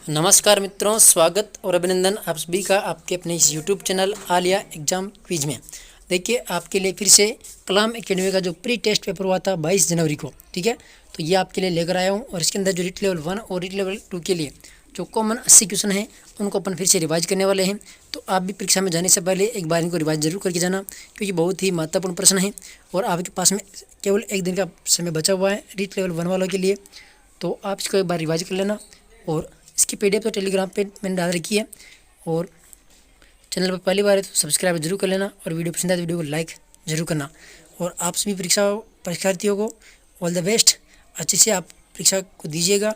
नमस्कार मित्रों, स्वागत और अभिनंदन आप सभी का आपके अपने इस YouTube channel Alia exam quiz में। देखिए, आपके लिए फिर से कलाम एकेडमी का जो प्री टेस्ट पेपर हुआ था 22 जनवरी को, ठीक है, तो ये आपके लिए लेकर आया हूँ। और इसके अंदर जो रीट लेवल 1 और रीट लेवल 2 के लिए जो कॉमन 80 क्वेश्चन हैं उनको अपन फिर से रिवाइज करने वाले हैं। तो आप भी परीक्षा में जाने से पहले एक बार इनको रिवाइज जरूर करके जाना, क्योंकि बहुत ही महत्वपूर्ण प्रश्न है और आपके पास में केवल एक दिन का समय बचा हुआ है रीट लेवल 1 वालों के लिए। तो आप इसको एक बार रिवाइज कर लेना। और इसकी पीडीएफ तो टेलीग्राम पे मैंने डाल रखी है। और चैनल पर पहली बार है तो सब्सक्राइब जरूर कर लेना और वीडियो पसंद आए तो वीडियो को लाइक जरूर करना। और आप सभी परीक्षार्थियों को ऑल द बेस्ट। अच्छे से आप परीक्षा को दीजिएगा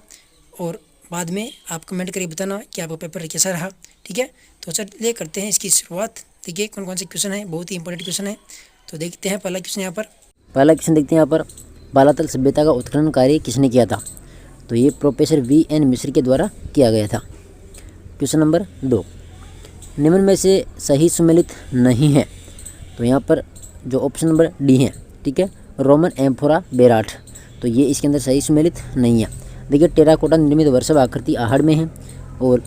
और बाद में आप कमेंट करके बताना कि आपका पेपर कैसा रहा, ठीक है। तो चलिए करते हैं इसकी शुरुआत। देखिए कौन कौन से क्वेश्चन है, बहुत ही इंपॉर्टेंट क्वेश्चन है। तो देखते हैं पहला क्वेश्चन यहाँ पर। पहला क्वेश्चन देखते हैं यहाँ पर, बालातल सभ्यता का उत्खनन कार्य किसने किया था? तो ये प्रोफेसर वी.एन. मिश्र के द्वारा किया गया था। क्वेश्चन नंबर 2, निम्न में से सही सुमेलित नहीं है। तो यहाँ पर जो ऑप्शन नंबर डी है, ठीक है, रोमन एम्फोरा बेराट, तो ये इसके अंदर सही सुमेलित नहीं है। देखिए, टेराकोटा निर्मित वर्षभ आकृति आहड़ में है और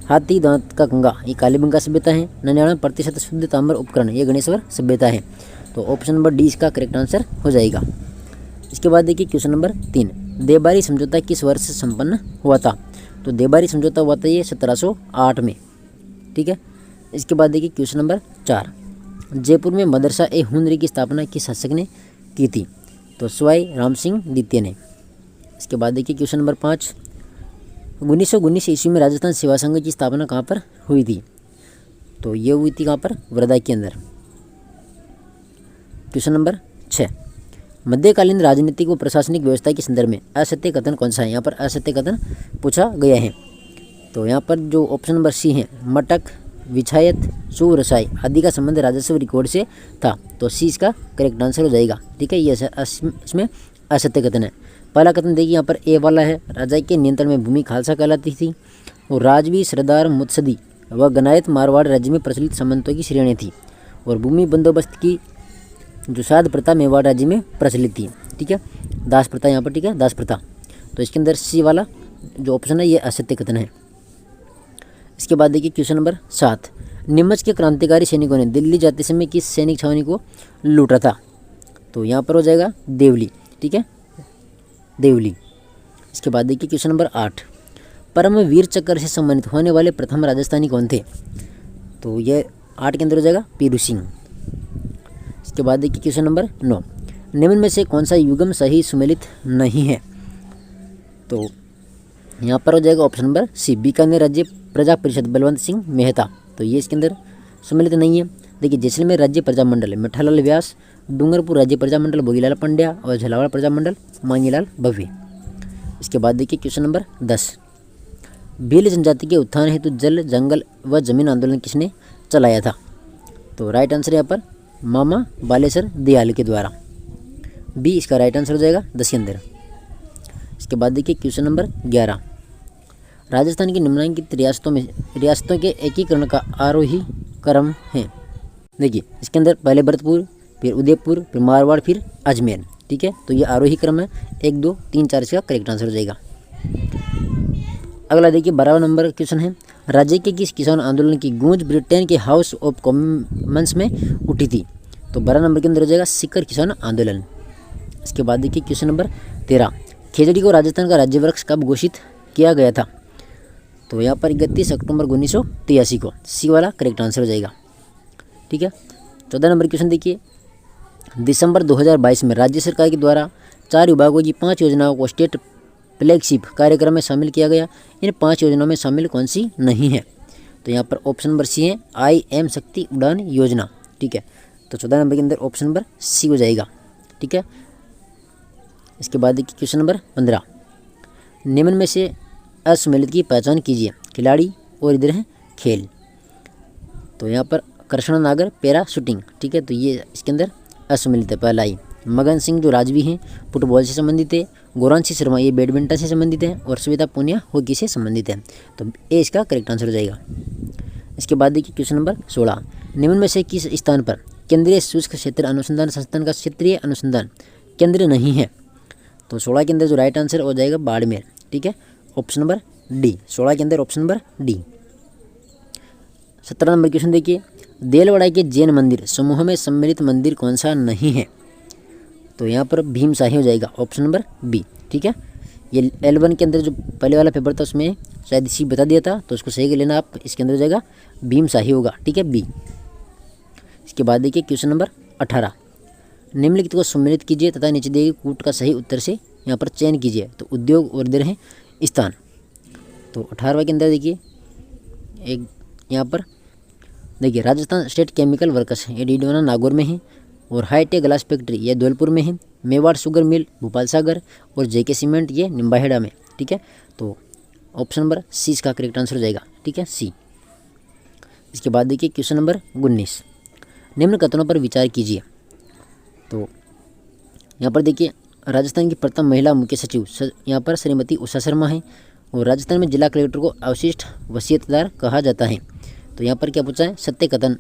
हाथी दांत का कंगा ये कालीबंगा सभ्यता है। 99% शुद्ध ताम्र उपकरण ये गणेश्वर सभ्यता है। तो ऑप्शन नंबर डी इसका करेक्ट आंसर हो जाएगा। इसके बाद देखिए क्वेश्चन नंबर 3, देबारी समझौता किस वर्ष संपन्न हुआ था? तो देबारी समझौता हुआ था ये 1708 में, ठीक है। इसके बाद देखिए क्वेश्चन नंबर 4, जयपुर में मदरसा ए हुनरी की स्थापना किस शासक ने की थी? तो सवाई राम सिंह द्वितीय ने। इसके बाद देखिए क्वेश्चन नंबर 5, 1919 ईस्वी में राजस्थान सेवा संघ की स्थापना कहाँ पर हुई थी? तो ये हुई थी कहाँ पर? वर्धा के अंदर। क्वेश्चन नंबर 6, मध्यकालीन राजनीतिक व प्रशासनिक व्यवस्था के संदर्भ में असत्य कथन कौन सा है? यहाँ पर असत्य कथन पूछा गया है। तो यहाँ पर जो ऑप्शन नंबर सी है, मटक, विछायत, सुरसाई आदि का संबंध राजस्व रिकॉर्ड से था। तो सी इसका करेक्ट आंसर हो जाएगा, ठीक है। ये इसमें असत्य कथन है। पहला कथन देखिए यहाँ पर ए वाला है, राजा के नियंत्रण में भूमि खालसा कहलाती थी और राजवी सरदार मुत्सदी व गनायत मारवाड़ राज्य में प्रचलित सामंतों की श्रेणी थी और भूमि बंदोबस्त की जो साध प्रथा मेवाड़ राज्य में प्रचलित थी, ठीक है। दास प्रथा यहाँ पर, ठीक है, दास प्रथा। तो इसके अंदर सी वाला जो ऑप्शन है ये असत्य कथन है। इसके बाद देखिए क्वेश्चन नंबर 7, नीमच के क्रांतिकारी सैनिकों ने दिल्ली जाते समय किस सैनिक छावनी को लूटा था? तो यहाँ पर हो जाएगा देवली, ठीक है, देवली। इसके बाद देखिए क्वेश्चन नंबर 8, परमवीर चक्र से सम्मानित होने वाले प्रथम राजस्थानी कौन थे? तो ये 8 के अंदर हो जाएगा पीरू सिंह। इसके बाद देखिए क्वेश्चन नंबर 9, निम्न में से कौन सा युग्म सही सुमेलित नहीं है? तो यहाँ पर हो जाएगा ऑप्शन नंबर सी, बीकानेर राज्य प्रजा परिषद बलवंत सिंह मेहता। तो ये इसके अंदर सुमेलित नहीं है। देखिए, जैसलमेर राज्य प्रजामंडल मिठालाल व्यास, डूंगरपुर राज्य प्रजामंडल भोगीलाल पंड्या और झालावाड़ प्रजामंडल मांगीलाल भव्य। इसके बाद देखिए क्वेश्चन नंबर 10, भील जनजाति के उत्थान हेतु जल, जंगल व जमीन आंदोलन किसने चलाया था? तो राइट आंसर यहाँ पर मामा बालेश्वर दयाल के द्वारा। बी इसका राइट आंसर हो जाएगा 10 के अंदर। इसके बाद देखिए क्वेश्चन नंबर 11, राजस्थान की निम्नलिखित रियासतों के एकीकरण का आरोही क्रम है। देखिए, इसके अंदर पहले भरतपुर, फिर उदयपुर, फिर मारवाड़, फिर अजमेर, ठीक है। तो ये आरोही क्रम है। 1, 2, 3, 4 इसका करेक्ट आंसर हो जाएगा। अगला देखिए 12वां नंबर क्वेश्चन है, राज्य के किस किसान आंदोलन की गूंज ब्रिटेन के हाउस ऑफ कॉमन्स में उठी थी? तो 12 नंबर के अंदर हो जाएगा सिकर किसान आंदोलन। इसके बाद देखिए क्वेश्चन नंबर 13, खेजड़ी को राजस्थान का राज्य वृक्ष कब घोषित किया गया था? तो यहाँ पर 31 अक्टूबर 1983 को। सी वाला करेक्ट आंसर हो जाएगा, ठीक है। 14 नंबर क्वेश्चन देखिए, दिसंबर 2022 में राज्य सरकार के द्वारा 4 विभागों की 5 योजनाओं को स्टेट फ्लैगशिप कार्यक्रम में शामिल किया गया। इन 5 योजनाओं में शामिल कौन सी नहीं है? तो यहाँ पर ऑप्शन नंबर सी है, IM शक्ति उड़ान योजना, ठीक है। तो 14 नंबर के अंदर ऑप्शन नंबर सी हो जाएगा, ठीक है। इसके बाद देखिए क्वेश्चन नंबर 15, निम्न में से असुमेलित की पहचान कीजिए। खिलाड़ी और इधर है खेल। तो यहाँ पर कृष्णा नागर पैरा शूटिंग, ठीक है। तो ये इसके अंदर असुमेलित है। पहला ही मगन सिंह जो राजवी हैं फुटबॉल से संबंधित है, गौरांशी शर्मा ये बैडमिंटन से संबंधित है और श्वेता पूनिया हॉकी से संबंधित है। तो ए इसका करेक्ट आंसर हो जाएगा। इसके बाद देखिए क्वेश्चन नंबर 16, निम्न में से किस स्थान पर केंद्रीय शुष्क क्षेत्र अनुसंधान संस्थान का क्षेत्रीय अनुसंधान केंद्र नहीं है? तो 16 के अंदर जो राइट आंसर हो जाएगा बाड़मेर, ठीक है, ऑप्शन नंबर डी। 16 के अंदर option number D. 17 number question देखिए, देलवाड़ा के जैन मंदिर समूह में सम्मिलित मंदिर कौन सा नहीं है? तो यहाँ पर भीमशाही हो जाएगा, ऑप्शन नंबर बी। ठीक है, ये L1 के अंदर जो पहले वाला पेपर था उसमें शायद इसी बता दिया था, तो उसको सही कर लेना आप। इसके अंदर हो जाएगा भीमशाही होगा। ठीक है, बी। इसके बाद देखिए क्वेश्चन नंबर 18, निम्नलिखित को सम्मिलित कीजिए तथा नीचे दिए गए कूट का सही उत्तर से यहाँ पर चयन कीजिए। तो उद्योग और दे रहे हैं स्थान। तो 18वां के अंदर देखिए एक यहाँ पर देखिए राजस्थान स्टेट केमिकल वर्कर्स ये डीडवाना नागौर में है, और हाईटेक ग्लास फैक्ट्री ये धौलपुर में है, मेवाड़ शुगर मिल भोपाल सागर, और जेके सीमेंट ये निम्बाहेड़ा में। ठीक है, तो ऑप्शन नंबर सी इसका करेक्ट आंसर हो जाएगा। ठीक है, सी। इसके बाद देखिए क्वेश्चन नंबर 19, निम्न कथनों पर विचार कीजिए। तो यहाँ पर देखिए राजस्थान की प्रथम महिला मुख्य सचिव यहाँ पर श्रीमती उषा शर्मा है, और राजस्थान में जिला कलेक्टर को अवशिष्ट वसीयतदार कहा जाता है। तो यहाँ पर क्या पूछा है, सत्य कथन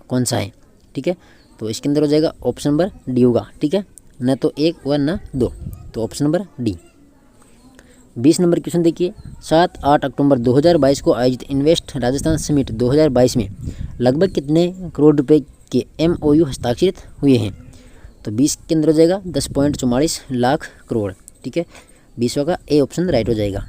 कौन सा है? ठीक है, तो इसके अंदर हो जाएगा ऑप्शन नंबर डी होगा। ठीक है, न तो 1 व न 2, तो option number D. 20 number question देखिए, 7-8 अक्टूबर 2022 को आयोजित इन्वेस्ट राजस्थान समिट 2022 में लगभग कितने करोड़ रुपए के MOU हस्ताक्षरित हुए हैं? तो 20 के अंदर हो जाएगा 10.44 लाख करोड़। ठीक है, 20वां का ए ऑप्शन राइट हो जाएगा।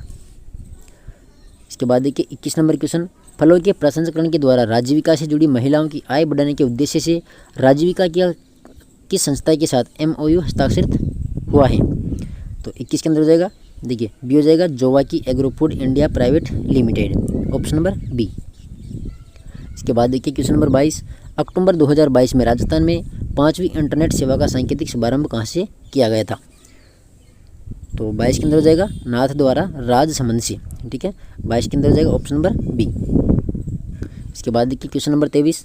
इसके बाद देखिए 21 नंबर क्वेश्चन, फलों के प्रसंस्करण के द्वारा राजीविका से जुड़ी महिलाओं की आय बढ़ाने के उद्देश्य से राजीविका की किस संस्था के साथ MOU हस्ताक्षरित हुआ है? तो 21 के अंदर हो जाएगा देखिए बी हो जाएगा, Jowaki agro food India private limited, option number B. इसके बाद देखिए क्वेश्चन नंबर 22, अक्टूबर 2022 में राजस्थान में 5वीं इंटरनेट सेवा का सांकेतिक शुभारंभ कहाँ से किया गया था? तो 22 के अंदर हो जाएगा नाथ द्वारा राजसमंद से। ठीक है, 22 के अंदर हो जाएगा ऑप्शन नंबर बी। इसके बाद देखिए question number 23,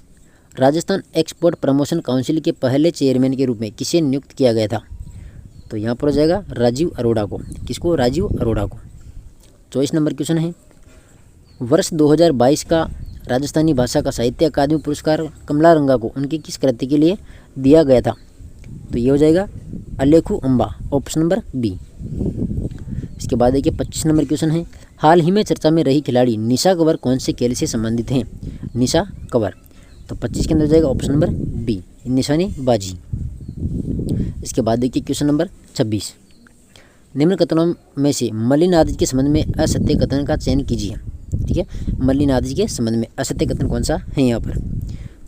Rajasthan export promotion council के पहले चेयरमैन के रूप में किसे नियुक्त किया गया था? तो यहाँ पर हो जाएगा राजीव अरोड़ा को। किसको? राजीव अरोड़ा को। 24 नंबर क्वेश्चन है, वर्ष 2022 का राजस्थानी भाषा का साहित्य अकादमी पुरस्कार कमला रंगा को उनकी किस कृति के लिए दिया गया था? तो ये हो जाएगा अलेखू अम्बा, ऑप्शन नंबर बी। इसके बाद देखिए 25 नंबर क्वेश्चन है, हाल ही में चर्चा में रही खिलाड़ी निशा कंवर कौन से खेल से संबंधित हैं? निशा कंवर। तो 25 के अंदर जाएगा ऑप्शन नंबर बी, निशानेबाजी। इसके बाद देखिए क्वेश्चन नंबर 26, निम्न कथनों में से मल्लिनाथ के संबंध में असत्य कथन का चयन कीजिए। ठीक है, मल्लिनाथ के संबंध में असत्य कथन कौन सा है यहाँ पर?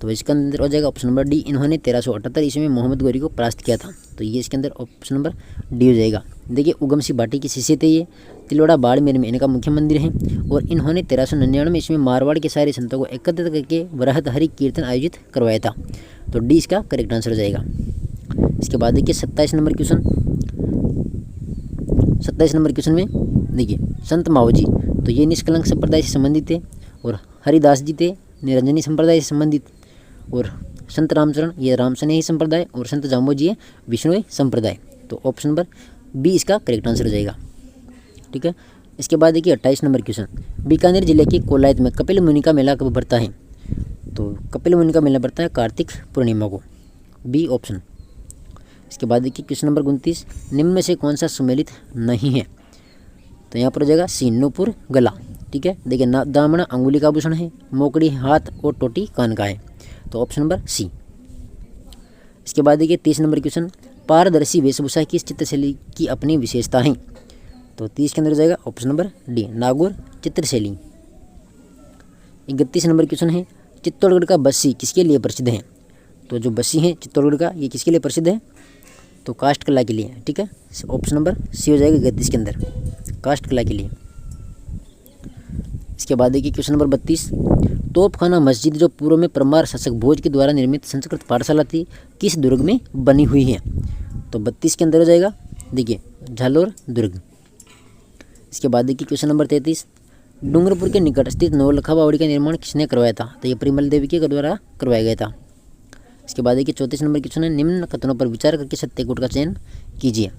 तो इसके अंदर हो जाएगा ऑप्शन नंबर डी, इन्होंने 1378 ईस्वी में मोहम्मद गौरी को परास्त किया था। तो ये इसके अंदर ऑप्शन नंबर डी हो जाएगा। देखिए उगम सिंह भाटी की शिष्य थे ये, तिलवाड़ा बाड़मेर में इनका मुख्य मंदिर है, और इन्होंने 1399 ईस्वी में मारवाड़ के सारे संतों को एकत्रित करके वृहत हरि कीर्तन आयोजित करवाया था। तो डी इसका करेक्ट आंसर हो जाएगा। इसके बाद देखिए 27 नंबर क्वेश्चन, 27 नंबर क्वेश्चन में देखिए संत मावजी, तो ये निष्कलंक संप्रदाय से संबंधित थे, और हरिदास जी थे निरंजनी संप्रदाय से संबंधित, और संत रामचरण ये रामसनेही संप्रदाय, और संत जाम्बो जी है विष्णुई संप्रदाय। तो ऑप्शन नंबर बी इसका करेक्ट आंसर हो जाएगा। ठीक है, इसके बाद देखिए 28 नंबर क्वेश्चन, बीकानेर जिले के कोलायत में कपिल मुनि का मेला कब भरता है? तो कपिल मुनि का मेला भरता है कार्तिक पूर्णिमा को, बी ऑप्शन। इसके बाद देखिए क्वेश्चन नंबर 29, निम्न में से कौन सा सुमेलित नहीं है? तो यहाँ पर हो जाएगा सी, नूपुर गला। ठीक है, देखिए दामना अंगुली का आभूषण है, मोकड़ी हाथ और टोटी कान का है। तो ऑप्शन नंबर सी। इसके बाद देखिए 30 नंबर क्वेश्चन, पारदर्शी वेशभूषा की चित्रशैली की अपनी विशेषता है? तो 30 के अंदर हो जाएगा ऑप्शन नंबर डी, नागौर चित्रशैली। 31 नंबर क्वेश्चन है, चित्तौड़गढ़ का बस्सी किसके लिए प्रसिद्ध है? तो जो बस्सी है चित्तौड़गढ़ का ये किसके लिए प्रसिद्ध है? तो काष्ठ कला के लिए। ठीक है, ऑप्शन नंबर सी हो जाएगा 31 के अंदर, काष्ठ कला के लिए। इसके बाद देखिए क्वेश्चन नंबर 32, तोपखाना मस्जिद जो पूर्व में परमार शासक भोज के द्वारा निर्मित संस्कृत पाठशाला थी किस दुर्ग में बनी हुई है? तो 32 के अंदर हो जाएगा देखिए झालोर दुर्ग। इसके बाद देखिए क्वेश्चन नंबर 33, डूंगरपुर के निकट स्थित नवलखा बावड़ी का निर्माण किसने करवाया था? तो ये परिमल देवी के द्वारा करवाया गया था। इसके बाद देखिए 34 नंबर क्वेश्चन है, निम्न कथनों पर विचार करके सत्य कूट का चयन कीजिए।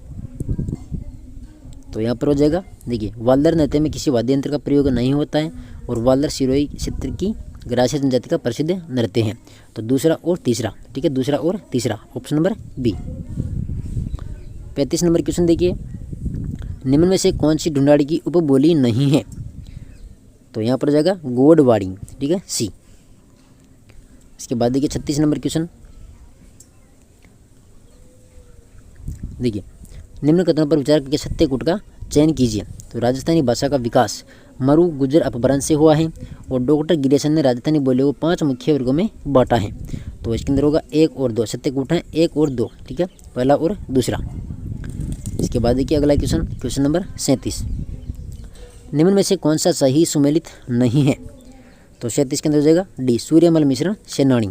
तो यहाँ पर हो जाएगा देखिए वाल्दर नृत्य में किसी वाद्य यंत्र का प्रयोग नहीं होता है, और वाल्दर सिरोही क्षेत्र की ग्रासीय जनजाति का प्रसिद्ध नृत्य है। तो दूसरा और तीसरा। ठीक है, दूसरा और तीसरा, option number B. 35 number question देखिए, निम्न में से कौन सी ढूंढाड़ी की उपबोली नहीं है? तो यहाँ पर हो जाएगा गोडवाड़ी, ठीक है, सी। इसके बाद देखिए 36 नंबर क्वेश्चन, देखिए निम्न कथनों पर विचार करके सत्य कूट का चयन कीजिए। तो राजस्थानी भाषा का विकास मरु गुर्जर अपभ्रंश से हुआ है और डॉक्टर गिरीशन ने राजस्थानी बोलियों को 5 मुख्य वर्गों में बांटा है। तो इसके अंदर होगा 1 और 2, सत्य कूट है 1 और 2, ठीक है, पहला और दूसरा। इसके बाद देखिए अगला क्वेश्चन, क्वेश्चन नंबर 37, निम्न में से कौन सा सही सुमेलित नहीं है। तो 37 के अंदर हो जाएगा डी, सूर्यमल मिश्रण सेनानी।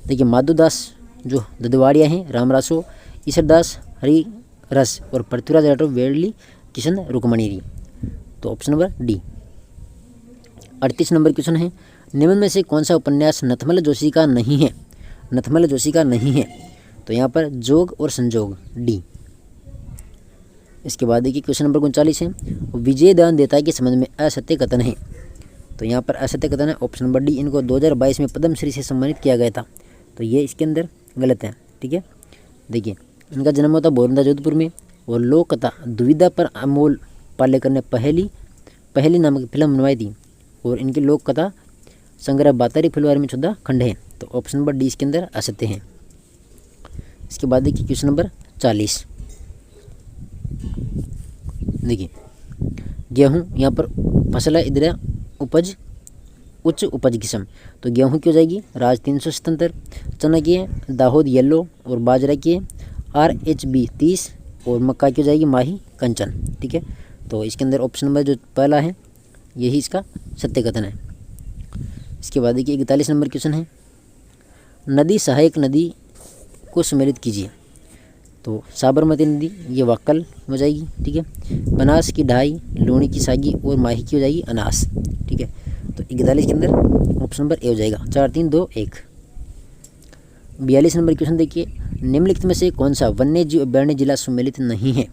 देखिए माधुदास जो ददवाड़िया हैं, रामरासो, ईश्वरदास हरि रस और पृथ्वीराज राठौर वेड़ली किशन रुकमणी। तो option number D. 38 number question है, निम्न में से कौन सा उपन्यास नथमल जोशी का नहीं है। नथमल जोशी का नहीं है, तो यहाँ पर जोग और संजोग, डी। इसके बाद देखिए क्वेश्चन नंबर 39 है, विजय दान देता के संबंध में असत्य कथन है। तो यहाँ पर असत्य कथन है ऑप्शन नंबर डी, इनको 2022 में पद्मश्री से सम्मानित किया गया था। तो ये इसके अंदर गलत है, ठीक है। देखिए इनका जन्म हुआ था बोरंदा जोधपुर में और लोक कथा दुविधा पर अमोल पालेकर ने पहली नामक फिल्म बनवाई थी और इनकी लोक कथा संग्रह बातारी फुलवारी में 14 खंड है। तो ऑप्शन नंबर डी इसके अंदर असत्य है। इसके बाद देखिए क्वेश्चन नंबर 40, देखिए गेहूँ यहाँ पर फसल है, इधर उपज उच्च उपज किस्म। तो गेहूँ की हो जाएगी राज 377, चना की है दाहोद येलो और बाजरा की है RHB 30 और मक्का की हो जाएगी माही कंचन, ठीक है। तो इसके अंदर ऑप्शन नंबर जो पहला है यही इसका सत्य कथन है। इसके बाद देखिए 41 नंबर क्वेश्चन है, नदी सहायक नदी को सम्मिलित कीजिए। तो साबरमती नदी ये वाक्कल हो जाएगी, ठीक है। बनास की ढाई, लूणी की सागी और माही की हो जाएगी अनास, ठीक है। तो 41 के अंदर ऑप्शन नंबर ए हो जाएगा, 4 3 2 1। 42 नंबर क्वेश्चन देखिए, निम्नलिखित में से कौन सा वन्य जीव अभ्यारण्य जिला सम्मिलित नहीं है।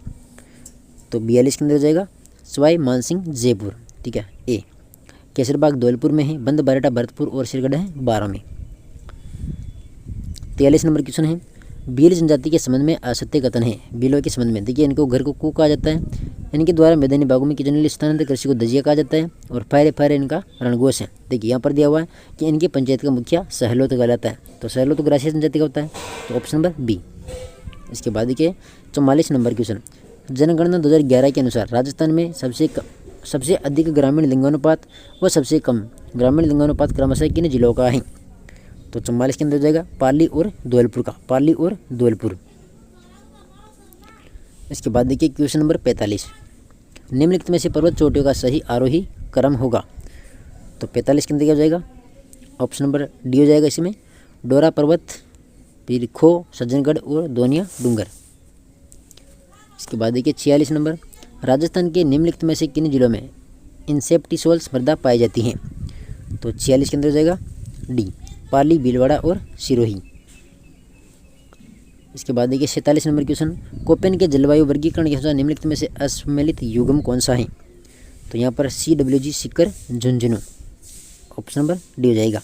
तो 42 के अंदर हो जाएगा सवाई मानसिंह जयपुर, ठीक है, ए। केसरबाग धौलपुर में है, बंद बारेटा भरतपुर और सिरगढ़ है 12 में। 43 नंबर क्वेश्चन है, भील जनजाति के संबंध में असत्य कथन है। भीलों के संबंध में देखिए इनको घर को कू कहा जाता है, इनके द्वारा मैदानी भागों में जनरली स्थानांतरित कृषि को दजिया कहा जाता है और फायरे इनका रणघोष है। देखिए यहाँ पर दिया हुआ है कि इनकी पंचायत का मुखिया सहलोत कहलाता है। तो सहलोत ग्रासीय जनजाति का होता है, तो ऑप्शन नंबर बी। इसके बाद देखिए 44 नंबर क्वेश्चन, जनगणना 2011 के अनुसार राजस्थान में सबसे अधिक ग्रामीण लिंगानुपात व सबसे कम ग्रामीण लिंगानुपात क्रमशः किन जिलों का है। तो 44 के अंदर हो जाएगा पाली और धौलपुर का, पाली और धौलपुर। इसके बाद देखिए क्वेश्चन नंबर 45, निम्नलिखित में से पर्वत चोटियों का सही आरोही क्रम होगा। तो 45 के अंदर क्या हो जाएगा, ऑप्शन नंबर डी हो जाएगा इसमें, डोरा पर्वत, फिर खो, सज्जनगढ़ और दोनिया डूंगर। इसके बाद देखिए 46 नंबर, राजस्थान के निम्नलिखित में से किन जिलों में इंसेप्टिसोल्स मृदा पाई जाती हैं। तो 46 के अंदर हो जाएगा डी, पाली, भीलवाड़ा और सिरोही। इसके बाद देखिए 47 नंबर क्वेश्चन, कोपेन के जलवायु वर्गीकरण के अनुसार निम्नलिखित में से असम्मिलित युग्म कौन सा है। तो यहाँ पर CWG Sikar Jhunjhunu, option number D हो जाएगा।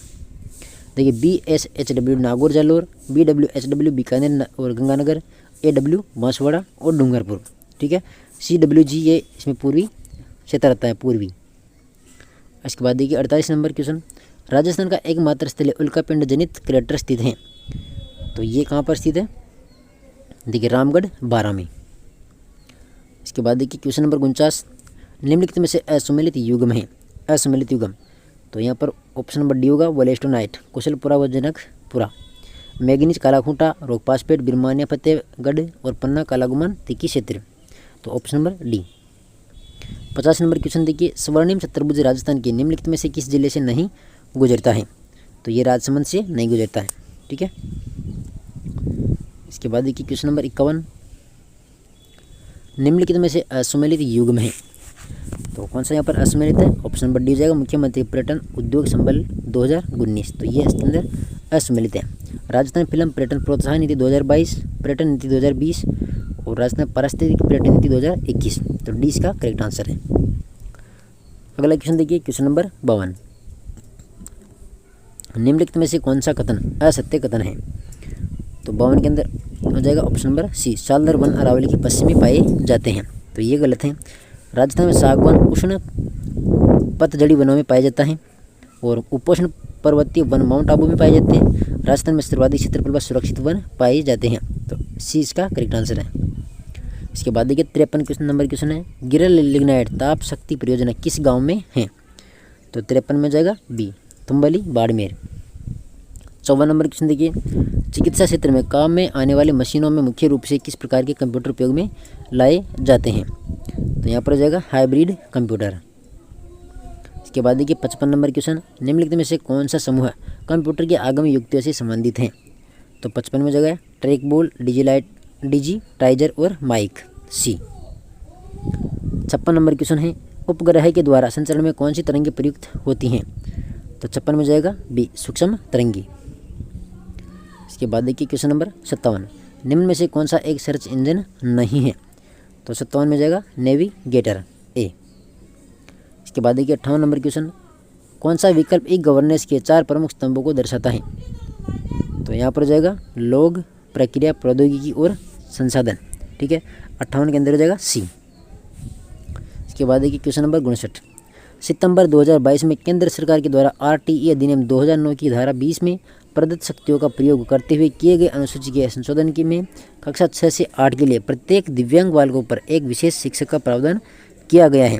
देखिए BSHW नागौर जालोर, BWHW बीकानेर और गंगानगर, AW बांसवाड़ा और डूंगरपुर, ठीक है। CWG ये इसमें पूर्वी क्षेत्र आता है, पूर्वी। इसके बाद देखिए 48 नंबर क्वेश्चन, राजस्थान का एकमात्र स्थलीय उल्कापिंड जनित क्रेटर स्थित है। तो ये कहाँ पर स्थित है, देखिए रामगढ़ 12 में। इसके बाद देखिए क्वेश्चन नंबर 49, निम्नलिखित में से असम्मिलित युग्म है। असम्मिलित युग्म, तो यहाँ पर ऑप्शन नंबर डी होगा, वोलेस्टोनाइट, कुशलपुरा व जनकपुरा, मैग्नीज कालाखूंटा, रोकपासपेट, बिरमानिया फतेहगढ़ और पन्ना कालागुमान तिकी क्षेत्र। तो option number D. 50 number question देखिए, स्वर्णिम चतुर्भुज राजस्थान के निम्नलिखित में से किस जिले से नहीं गुजरता है। तो ये राजसमंद से नहीं गुजरता है, ठीक है। इसके बाद देखिए क्वेश्चन नंबर 51, निम्नलिखित में से असम्मिलित युग्म है। तो कौन सा यहाँ पर असम्मिलित है, ऑप्शन नंबर डी हो जाएगा, मुख्यमंत्री पर्यटन उद्योग संबल 2019। तो ये इसके अंदर असम्मिलित है। राजस्थान फिल्म पर्यटन प्रोत्साहन नीति 2022, पर्यटन नीति 2020 और राजस्थान पारिस्थितिक पर्यटन नीति 2021। तो डी इसका करेक्ट आंसर है। अगला क्वेश्चन देखिए क्वेश्चन नंबर 52, निम्नलिखित में से कौन सा कथन असत्य कथन है। तो 52 के अंदर हो जाएगा ऑप्शन नंबर सी, सालदर वन अरावली के पश्चिम में पाए जाते हैं। तो ये गलत है। राजस्थान में सागवान उष्ण पतझड़ी वनों में पाया जाता है और उपोष्ण पर्वतीय वन माउंट आबू में पाए जाते हैं। राजस्थान में सर्वाधिक क्षेत्रफल पर सुरक्षित वन पाए जाते हैं। तो सी इसका करेक्ट आंसर है। इसके बाद देखिए 53 क्वेश्चन नंबर क्वेश्चन है, गिरल लिग्नाइट ताप शक्ति परियोजना किस गांव में है? तो 53 में जाएगा बी, तुंबली बाड़मेर। 54 नंबर क्वेश्चन देखिए, चिकित्सा क्षेत्र में काम में आने वाली मशीनों में मुख्य रूप से किस प्रकार के कंप्यूटर उपयोग में लाए जाते हैं? तो यहाँ पर हो जाएगा हाइब्रिड कंप्यूटर। इसके बाद देखिए 55 नंबर क्वेश्चन, निम्नलिखित में से कौन सा समूह कंप्यूटर के आगामी युक्तियों से संबंधित है? तो 55 में जगह ट्रैक बॉल, डिजिटाइजर और माइक, सी। 56 नंबर क्वेश्चन है, उपग्रह के द्वारा संचरण में कौन सी तरंगें प्रयुक्त होती हैं? तो 56 में जाएगा बी, सूक्ष्म तरंगी। इसके बाद देखिए क्वेश्चन नंबर 57, निम्न में से कौन सा एक सर्च इंजन नहीं है? तो 57 में जाएगा नेविगेटर, ए। इसके बाद देखिए 58 नंबर क्वेश्चन, कौन सा विकल्प ई गवर्नेंस के 4 प्रमुख स्तंभों को दर्शाता है? तो यहाँ पर जाएगा लोग, प्रक्रिया, प्रौद्योगिकी और संसाधन। ठीक है, 58 के अंदर हो जाएगा सी। इसके बाद देखिए क्वेश्चन नंबर 59, सितंबर 2022 में केंद्र सरकार के द्वारा RTE अधिनियम 2009 की धारा 20 में प्रदत्त शक्तियों का प्रयोग करते हुए किए गए अनुसूची के संशोधन की में कक्षा 6 से 8 के लिए प्रत्येक दिव्यांग बालकों पर एक विशेष शिक्षक का प्रावधान किया गया है।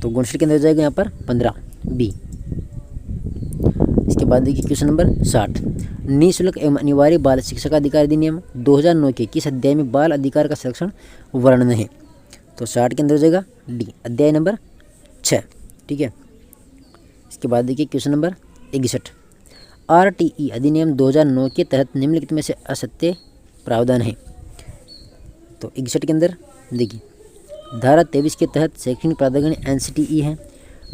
तो 59 के अंदर हो जाएगा यहाँ पर 15, बी। इसके बाद देखिए क्वेश्चन नंबर 60, निःशुल्क एवं अनिवार्य बाल शिक्षाधिकार अधिनियम 2009 के किस अध्याय में बाल अधिकार का संरक्षण वर्णन है? तो 60 के अंदर हो जाएगा डी, अध्याय नंबर 6। ठीक है, इसके बाद देखिए क्वेश्चन नंबर 61, RTE अधिनियम 2009 के तहत निम्नलिखित में से असत्य प्रावधान है? तो 61 के अंदर देखिए धारा 23 के तहत शैक्षणिक प्राधिकरण NCTE है,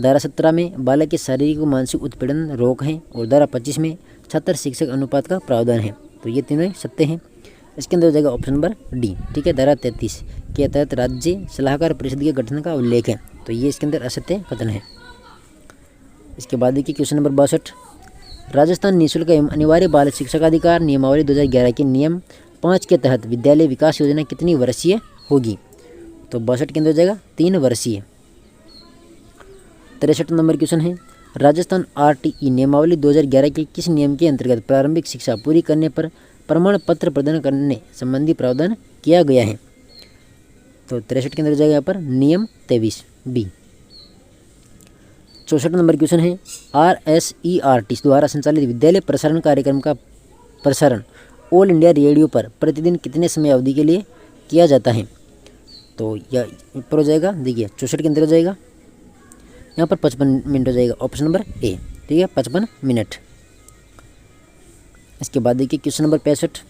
धारा 17 में बालक के शारीरिक व मानसिक उत्पीड़न रोक है और धारा 25 में छात्र शिक्षक अनुपात का प्रावधान है। तो ये तीनों सत्य हैं। इसके अंदर हो जाएगा ऑप्शन नंबर डी। ठीक है, धारा 33 के तहत राज्य सलाहकार परिषद के गठन का उल्लेख है। तो ये इसके अंदर असत्य कथन है। इसके बाद देखिए क्वेश्चन नंबर 62, राजस्थान निःशुल्क एवं अनिवार्य बाल शिक्षाधिकार नियमावली 2011 के नियम 5 के तहत विद्यालय विकास योजना कितनी वर्षीय होगी? तो 62 के अंदर हो जाएगा 3 वर्षीय। 63 नंबर क्वेश्चन है, राजस्थान RTE नियमावली 2011 के किस नियम के अंतर्गत प्रारंभिक शिक्षा पूरी करने पर प्रमाण पत्र प्रदान करने संबंधी प्रावधान किया गया है? तो 63 के अंदर जाएगा यहाँ पर नियम 23, बी। 64 नंबर क्वेश्चन है, RSERT द्वारा संचालित विद्यालय प्रसारण कार्यक्रम का प्रसारण ऑल इंडिया रेडियो पर प्रतिदिन कितने समय अवधि के लिए किया जाता है? तो यह ऊपर हो जाएगा, देखिए 64 के अंदर हो जाएगा यहाँ पर 55 मिनट हो जाएगा, ऑप्शन नंबर ए। ठीक है, 55 मिनट। इसके बाद देखिए क्वेश्चन नंबर 65,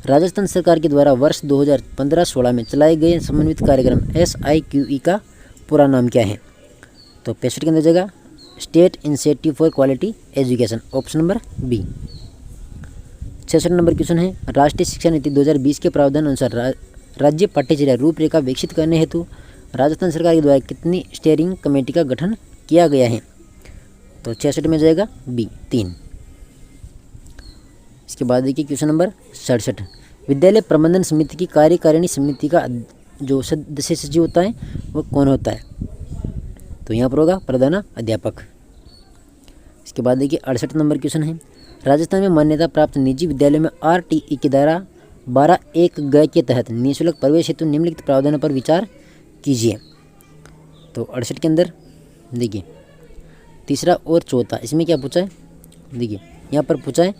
राजस्थान सरकार के द्वारा वर्ष 2015-16 में चलाए गए समन्वित कार्यक्रम SIQE का पूरा नाम क्या है? तो 65 के अंदर जाएगा state incentive for quality education, option number B. 66 number question है, राष्ट्रीय शिक्षा नीति 2020 के प्रावधान अनुसार राज्य पाठ्यचर्या रूपरेखा विकसित करने हेतु राजस्थान सरकार के द्वारा कितनी स्टीयरिंग कमेटी का गठन किया गया है? तो 66 में जाएगा बी, 3। इसके बाद देखिए क्वेश्चन नंबर 67, विद्यालय प्रबंधन समिति की कार्यकारिणी समिति का जो सदस्य सचिव होता है वो कौन होता है? तो यहाँ पर होगा प्रधान अध्यापक। इसके बाद देखिए 68 नंबर क्वेश्चन है, राजस्थान में मान्यता प्राप्त निजी विद्यालयों में RTE की धारा 12(1) के तहत निःशुल्क प्रवेश हेतु निम्नलिखित प्रावधानों पर विचार कीजिए। तो 68 के अंदर देखिए तीसरा और चौथा, इसमें क्या पूछा है? देखिए यहाँ पर पूछा है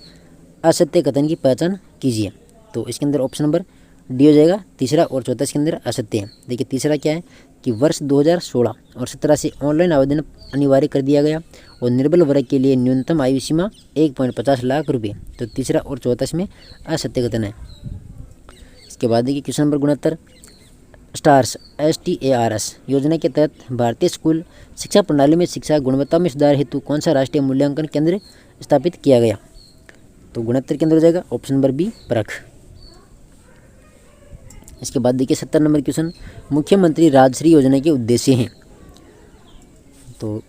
असत्य कथन की पहचान कीजिए। तो इसके अंदर ऑप्शन नंबर डी हो जाएगा, तीसरा और चौथा इसके अंदर असत्य है। देखिए तीसरा क्या है कि वर्ष 2016 और 17 से ऑनलाइन आवेदन अनिवार्य कर दिया गया और निर्बल वर्ग के लिए न्यूनतम आयु सीमा 1.50 लाख रुपये। तो तीसरा और चौथा इसमें असत्य कथन है। इसके बाद देखिए क्वेश्चन नंबर 69, STARS योजना के तहत भारतीय स्कूल शिक्षा प्रणाली में शिक्षा गुणवत्ता में सुधार हेतु कौन सा राष्ट्रीय मूल्यांकन केंद्र स्थापित किया गया? तो 69 के अंदर हो जाएगा ऑप्शन नंबर बी, परख। इसके बाद देखिए 70 नंबर क्वेश्चन, मुख्यमंत्री राजश्री योजना के उद्देश्य हैं। तो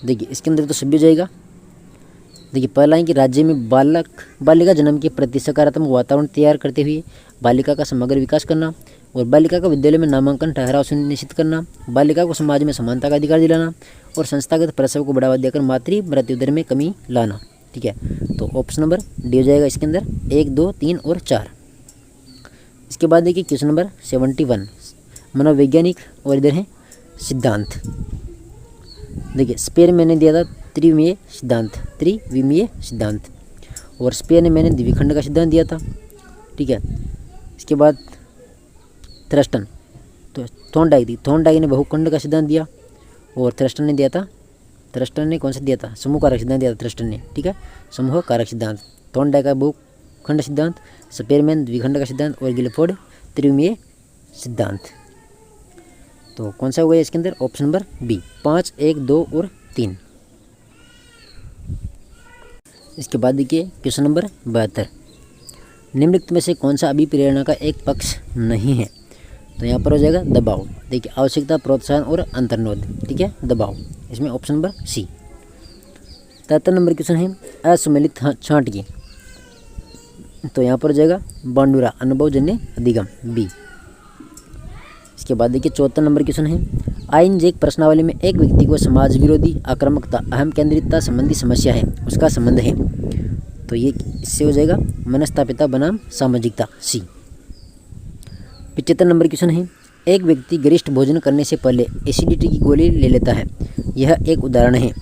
देखिए इसके अंदर तो सभी हो जाएगा। देखिए पहला है कि राज्य में बालिका जन्म के प्रति सकारात्मक वातावरण तैयार करते हुए बालिका का समग्र विकास करना और बालिका का विद्यालय में नामांकन ठहराव सुनिश्चित करना, बालिका को समाज में समानता का अधिकार दिलाना और संस्थागत प्रसव को बढ़ावा देकर मातृ मृत्यु दर में कमी लाना। ठीक है, तो ऑप्शन नंबर डी हो जाएगा इसके अंदर 1, 2, 3 और 4। इसके बाद देखिए क्वेश्चन नंबर 71 मनोवैज्ञानिक और इधर है सिद्धांत। देखिए स्पेयर मैंने दिया था त्रिविमीय सिद्धांत और स्पेयर ने मैंने द्विखंड का सिद्धांत दिया था। ठीक है, इसके बाद थ्रस्टन तो थॉर्नडाइक ने बहुखंड का सिद्धांत दिया और थ्रस्टन ने कौन सा दिया था, समूह कारक सिद्धांत दिया था थ्रस्टन ने। ठीक है, समूह कारक सिद्धांत, थॉर्नडाइक का बहुखंड सिद्धांत, स्पेयरमैन द्विखंड का सिद्धांत और गिलफोर्ड त्रिविमीय सिद्धांत। तो कौन सा होगा इसके अंदर, ऑप्शन नंबर बी 5, 1, 2 और 3। इसके बाद देखिए क्वेश्चन नंबर 72 निम्नलिखित में से कौन सा अभिप्रेरणा का एक पक्ष नहीं है। तो यहाँ पर हो जाएगा दबाव। देखिए आवश्यकता, प्रोत्साहन और अंतर्निरोध। ठीक है, दबाव, इसमें option number C. 73 number question है असम्मिलित छांट की। तो यहाँ पर हो जाएगा बांडुरा अनुभवजन्य अधिगम बी। इसके बाद देखिए 74 नंबर क्वेश्चन है आइंजैक प्रश्नावली में एक व्यक्ति को समाज विरोधी, आक्रामकता, अहम केंद्रितता संबंधी समस्या है, उसका संबंध है। तो ये इससे हो जाएगा मनस्तापिता बनाम सामाजिकता सी। 75 नंबर क्वेश्चन है एक व्यक्ति गरिष्ठ भोजन करने से पहले एसिडिटी की गोली ले लेता है, यह एक उदाहरण है।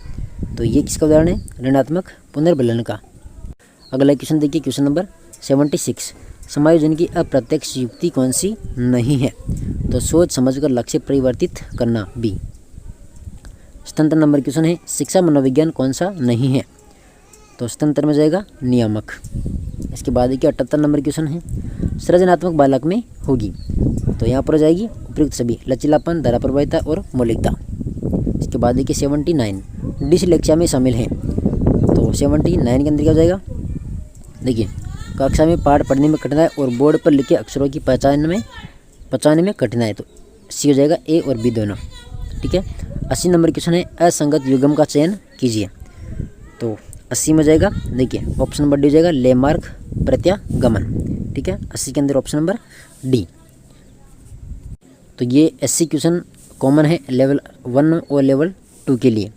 तो ये किसका उदाहरण है, ऋणात्मक पुनर्बलन का। अगला क्वेश्चन देखिए क्वेश्चन नंबर 76 समायोजन की अप्रत्यक्ष युक्ति कौन सी नहीं है। तो सोच समझकर लक्ष्य परिवर्तित करना बी। 77 नंबर क्वेश्चन है शिक्षा मनोविज्ञान कौन सा नहीं है। तो 77 में जाएगा नियामक। इसके बाद देखिए 78 नंबर क्वेश्चन है सृजनात्मक बालक में होगी। तो यहाँ पर हो जाएगी उपयुक्त सभी, लचीलापन, धाराप्रवाहिता और मौलिकता। इसके बाद देखिए 79 डिसलेक्सिया में शामिल है। तो 79 के अंदर क्या हो जाएगा, देखिए कक्षा में पाठ पढ़ने में कठिनाई और बोर्ड पर लिखे अक्षरों की पहचानने में कठिनाई। तो सी हो जाएगा ए और बी दोनों। ठीक है, 80 नंबर क्वेश्चन है असंगत युग्म का चयन कीजिए। तो 80 में जाएगा देखिए ऑप्शन नंबर डी हो जाएगा लेमार्क प्रत्यागमन। ठीक है, 80 के अंदर ऑप्शन नंबर डी। तो ये 80 क्वेश्चन कॉमन है लेवल 1 और लेवल 2 के लिए।